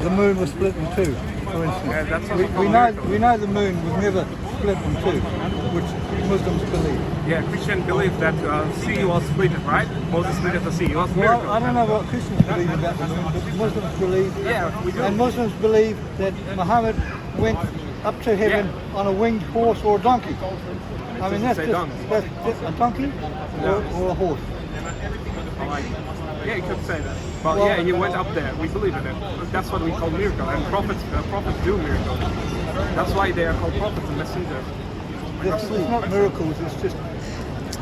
the moon was split in two, for instance. Yeah, that's what we know the moon was never split in two, which Muslims believe. Yeah, Christian believe that sea was split, right? Moses split the sea. It was a miracle. Well, I don't know what Christians believe about the moon, but Muslims believe. Yeah, we do. And Muslims believe that Muhammad went up to heaven on a winged horse or a donkey. I mean, that's just a donkey or a horse. Yeah, you could say that. But well, yeah, he went up there. We believe in it. That's what we call miracle. And prophets do miracles. That's why they are called prophets and messengers. It's not miracles. It's just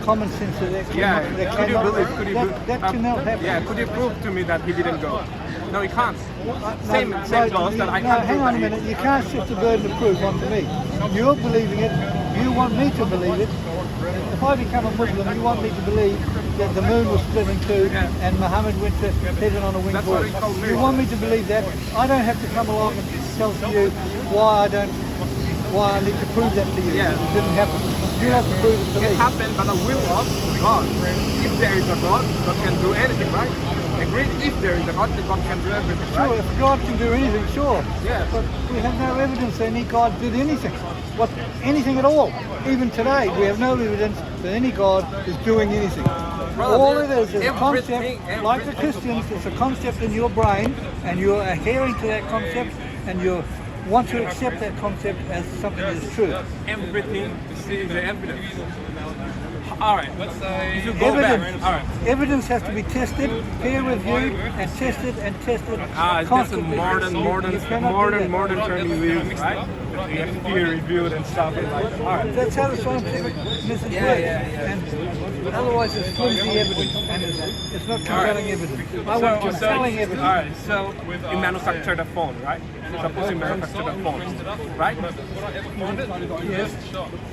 common sense that could you believe? That cannot happen. Yeah, could you prove to me that he didn't go? No, he can't. Same goes that I can't. No, hang on a minute. You can't shift the burden of proof onto me. You're believing it. You want me to believe it. If I become a Muslim, you want me to believe that the moon was split in two and Muhammad went to heaven on a winged horse. You want me to believe that? I don't have to come along and tell you why I need to prove that to you. Yeah. It didn't happen. You have to prove it to me. It happened, but the will of God. If there is a God, God can do anything, right? Agreed? If there is a God, then God can do everything, right? Sure, if God can do anything, sure. Yeah. But we have no evidence that any God did anything. Anything at all. Even today, we have no evidence that any God is doing anything. Brother, all it is a concept, like the Christians, it's a concept in your brain, and you're adhering to that concept, and you want to accept that concept as something that is true. Everything is the evidence. All right, if you go back, all right. Evidence has to be tested, peer reviewed, and tested and tested. That's a modern term you use, right? You have peer reviewed and stuff like that. All right. That's how the scientific message works. And otherwise, it's flimsy evidence, and it's not compelling evidence. I want compelling evidence. All right. So you manufacture the phone, right? Suppose you manufacture the phone, right? Yes.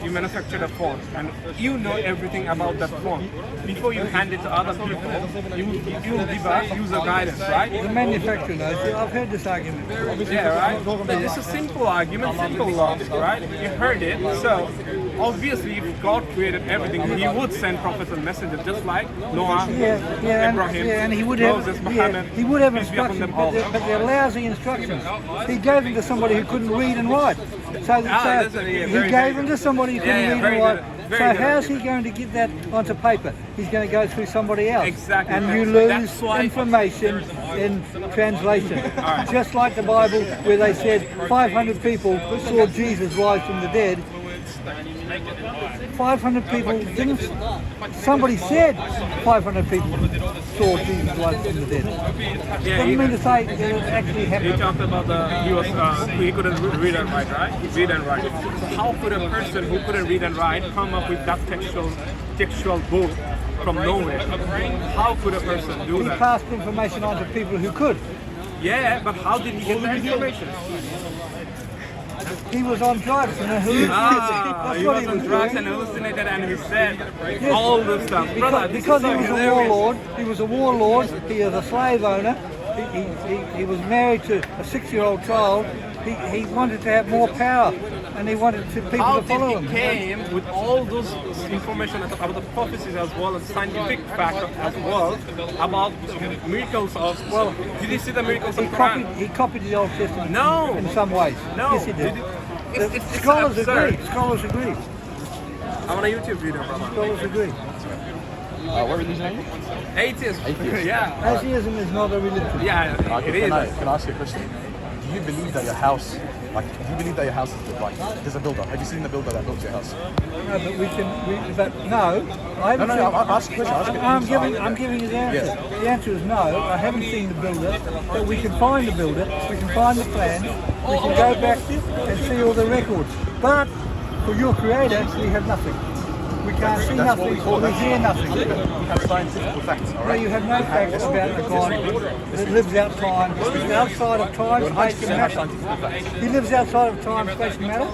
You manufacture the phone, and you know everything about that phone. Before you hand it to other people, you give a user guidance, right? The manufacturer knows. I've heard this argument. Yeah, right? It's a simple argument, simple logic, right? You heard it. So obviously, if God created everything, He would send prophets and messengers, just like Noah, Abraham, and He would Moses, Muhammad. He would have instructions, but they're lousy instructions. He gave them to somebody who couldn't read and write. So he gave them to somebody who couldn't read and write. So how's he going to get that onto paper? He's going to go through somebody else. Exactly. And you lose information in translation. Right. Just like the Bible, where they said 500 people saw Jesus rise from the dead. 500 people didn't. Somebody said 500 people saw Jesus rise from the dead. Doesn't mean to say that it actually happened. He talked about he couldn't read and write, right? Read and write. So how could a person who couldn't read and write come up with that textual book from nowhere? How could a person do that? He passed information on to people who could. Yeah, but how did he get the information? He was on drugs and hallucinated. He was on drugs and hallucinated, and he said all this stuff. Because he was a warlord. He was a warlord. He was a slave owner. He was married to a 6-year-old child. He wanted to have more power, and he wanted people to follow him. How did he came with all those information about the prophecies as well as scientific fact as well about miracles of? Well, did you see the miracles of Quran? He copied the Old Testament. No. In some ways. No. Yes, he did. It's Scholars absurd. agree. Scholars agree. I'm on a YouTube video, brother. Scholars agree. What were these names? Atheist. Yeah. Atheism is not a religion. Yeah, it is. Can I ask you a question? Do you believe that your house, is like, there's a builder? Have you seen the builder that built your house? No, but we can. But no, I haven't. No, I'll ask a question. I'm giving you the answer. Yes. The answer is no. I haven't seen the builder, but we can find the builder. We can find the plans. We can go back and see all the records. But for your creator, we have nothing. We can't see nothing, we hear nothing. We have scientific facts, all No, right? you have no facts about a God that lives outside of time, space and matter. He lives outside of time, space and matter?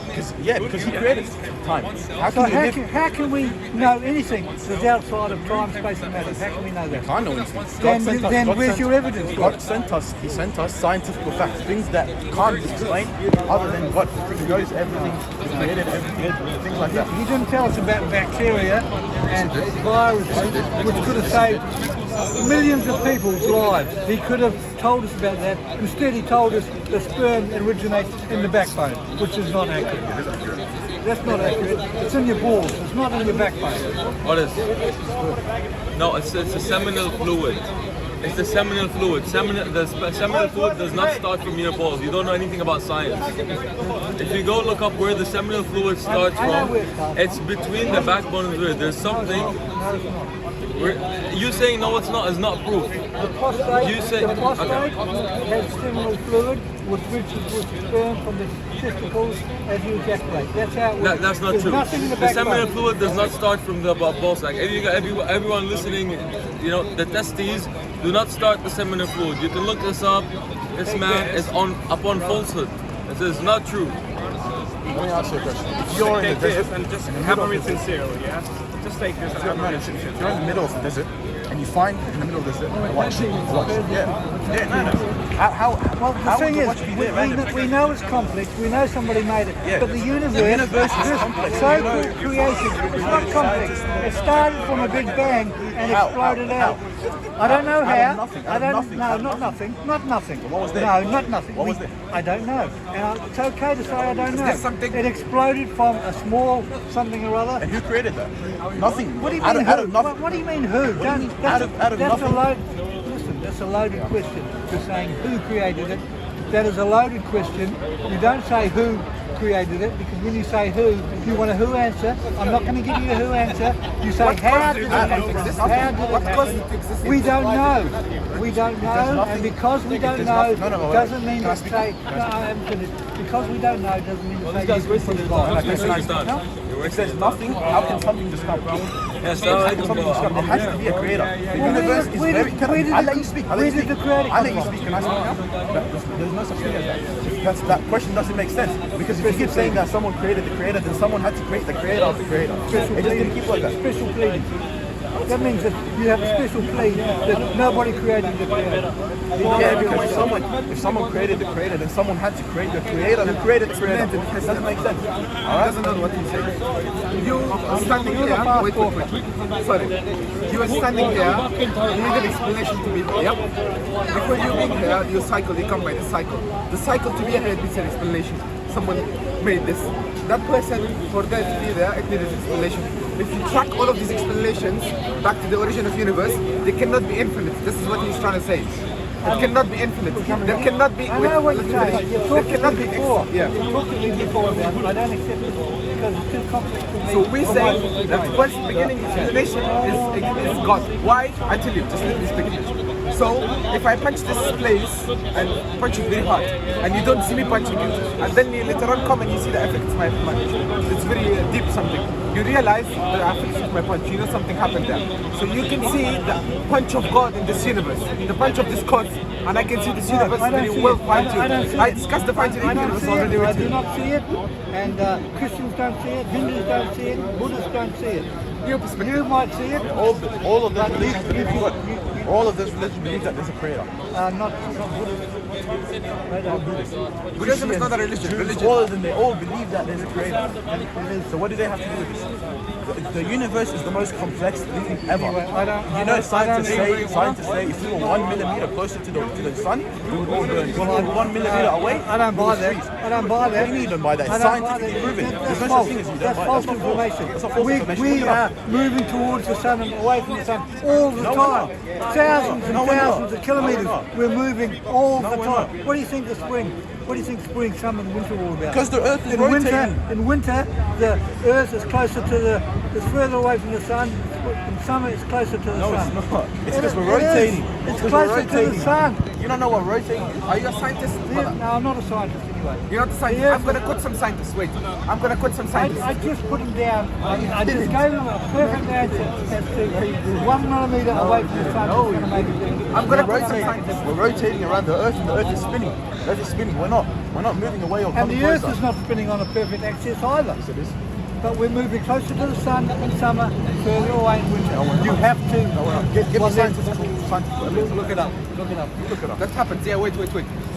Because he created time. How can we know anything that's outside of time, space and matter? How can we know that? I know anything. Then where's your evidence? He sent us scientific facts, things that can't be explained other than what he knows everything, he created everything, things like that. He didn't tell us about bacteria and viruses, which could have saved millions of people's lives. He could have told us about that. Instead, he told us the sperm originates in the backbone, which is not accurate. That's not accurate. It's in your balls. It's not in your backbone. What is? No, it's a seminal fluid. It's the seminal fluid. Seminal fluid does not start from your balls. You don't know anything about science. If you go look up where the seminal fluid starts from, it's between the backbone and the ear. There's something. No, it's not. You saying no, it's not is not proof. The prostate, You say- the prostate okay. has seminal fluid, which reaches with sperm from the testicles as you ejaculate. That's how it works. That's not There's true. nothing in the The seminal backbone. fluid does not start from the ball sack. Everyone listening, the testes do not start the seminal fluid. You can look this up. This man is upon falsehood. This is not true. Let me ask you a question. If you're in Take the desert, this and just in the hammer middle it of the desert, sincerely, yeah? Just take this and if you're hammer it sincerely. in the middle of the desert and you find in the middle of the desert a watch, Well, the how thing would the is, watch be there randomly? we know it's complex. We know somebody made it, Yeah. but the universe is this complex. so-called You know, creation, it's not complex. It started from a big bang and How? exploded How? out. I don't know Out of how. nothing, I out of don't. nothing, No, out of not nothing. Not nothing. What was there? No, not nothing. What was there? I don't know. And it's okay to say I don't know. there something- It exploded from a small something or other. And who created that? Nothing. What do you Out mean of who? nothing. What do you mean who? Don't, Out of that's nothing. a load. Listen, that's a loaded question. You're saying who created it. That is a loaded question. You don't say who created it, because when you say who, you want a who answer. I'm not going to give you a who answer. You say how did it happen? How did it happen? We don't know. We don't know, and because we don't know doesn't mean to say no. I haven't finished. Because we don't know doesn't mean to say you can put it on. No? If there's nothing, how can something just come? Yes, How can something just come? There has to be a creator. The universe is where very. did- Can where did I the- let you speak? where did the creator I let come you from? speak. Can I speak now? There's no such thing as that. That question doesn't make sense, because if you keep saying that someone created the creator, then someone had to create the creator of the creator. It just didn't keep like that. Special pleading. That means that you have a special plea that nobody created the creator. Yeah, because if someone created the creator, then someone had to create the creator who created the creator. It doesn't make sense. He doesn't know what he's saying. You are standing here. Wait. Sorry. You are standing here. You need an explanation to be here. Before you being here, you cycle. You come by the cycle. The cycle to be here needs an explanation. Someone made this. That person, for them to be there, it needed an explanation. If you track all of these explanations back to the origin of the universe, they cannot be infinite. This is what he's trying to say. It cannot be infinite. There cannot be. I know what you're saying. You There talked to cannot me be. before. Yeah. You talked to me before about it. I don't accept it because it's too complex for me. So we for say my- that first beginning explanation is God. Why? I tell you, just let me speak. So if I punch this place and punch it very hard, and you don't see me punching it, and then you later on come and you see the effects of my punch, it's very deep something. You realize the effects of my punch. You know something happened there. So you can see the punch of God in this universe, the punch of this cause, and I can see this universe I don't very see well it. fine-tuned. I don't see I it. discussed the fine-tuning I don't universe see already it. I with do you. not see it, and Christians don't see it, Hindus don't see it, Buddhists don't see it. Your perspective. You might see it, All of them religions believe in God. All of those religions believe that there's a creator. not Buddhists. They don't. Buddhism is not a religion. All of them, they all believe that there's a creator. So what do they have to do with this? The universe is the most complex thing ever. Anyway, I don't- You know, I scientists don't- say if we were 1 millimeter closer to the sun, we would all burn. If we were 1 millimeter away, I don't we buy would that. freeze. I don't buy that. What do you mean you don't buy that? It's I don't buy scientifically that. proven. That's There's no false. such thing as you don't That's buy it. false That's not false. information. That's not false information. We Look it up. are moving towards the sun and away from the sun all the No, we're time. not. Thousands and No, we're not. thousands of kilometers. No, we're not. We're moving all No, the we're time. not. What do you think the spring? What do you think spring, summer, and winter are all about? Because the Earth is in winter, rotating. in winter, the Earth is closer to the, it's further away from the sun. In summer, it's closer to the No, sun. it's not. It's It because we're is. rotating. It's because we're closer to the rotating. sun. You don't know what rotating is? Are you a scientist? No, I'm not a scientist anyway. You're not a scientist. Yeah. I'm gonna quote some scientists. Wait. I'm gonna quote some I scientists. just put him down. I just gave him a perfect answer as to 1 millimeter away from the sun. It's going to make a difference. I'm gonna We're quote some rotating. scientists. We're rotating around the Earth, and the Earth is spinning. The Earth is spinning. We're not moving away or And coming the Earth closer. is not spinning on a perfect axis either. Yes, it is. But we're moving closer to the sun in summer and further away in winter. You have to. Give Well, me then- scientists. Look it up. Look it up. Look it up. That happens. Yeah, wait.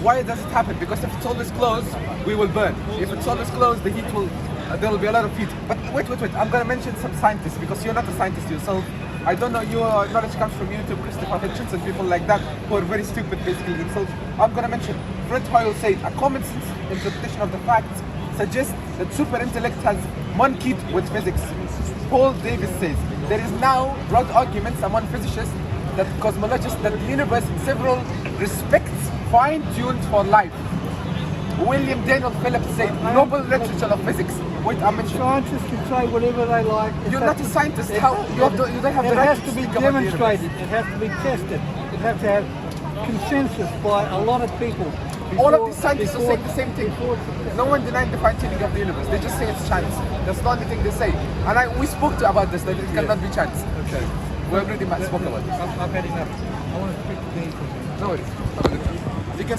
Why does it happen? Because if it's always closed, we will burn. If it's always closed, the heat will. There will be a lot of heat. But wait. I'm gonna mention some scientists because you're not a scientist yourself. I don't know, your knowledge comes from YouTube, Christopher Hitchens and people like that who are very stupid basically themselves. I'm gonna mention Fred Hoyle said a common sense interpretation of the facts suggests that super intellect has monkeyed with physics. Paul Davis says there is now broad arguments among physicists that cosmologists that the universe in several respects fine-tuned for life. William Daniel Phillips said Nobel literature of physics. Wait, I mentioned. Scientists can say whatever they like. You're not a scientist. How you don't have the It right has to to be speak about the universe. demonstrated. It has to be tested. It has to have consensus by a lot of people. All of these scientists are saying the same thing. No one denying the fine-tuning of the universe. They just say it's chance. That's the only thing they say. And we spoke about this, that it cannot be chance. Okay. We already spoke about this. I've had enough. I want to speak to Dean for a minute. No worries. You can